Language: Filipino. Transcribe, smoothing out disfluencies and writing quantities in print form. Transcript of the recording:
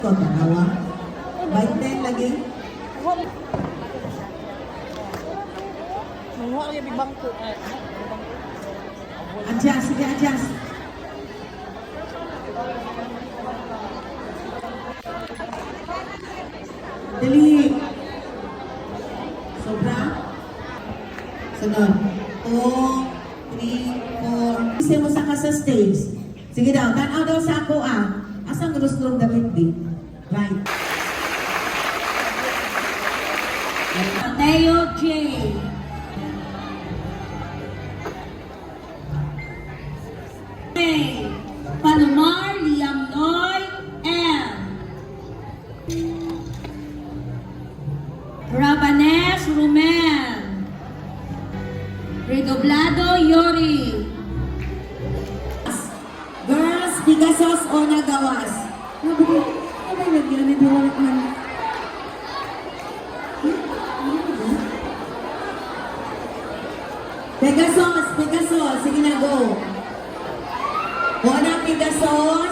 Dalawa. 20 lagi. Manguha kaya bibangko. Adjust, sige adjust. Dali. Sobra. Sunod. 2, 3, 4. Kasi mo sa ka sa stage. Sige daw, tanaw daw sa ako ah. Asang gusto damit di? Right. Mateo J. Palomar Liam Noy M. Rabanes Rumen. Redoblado Yori. Girls, Pigasos o Nagawas? Ano ba lagyan ni Diwalit man? Pegasus, Pegasus. Sige na, go. O na, Pegasus.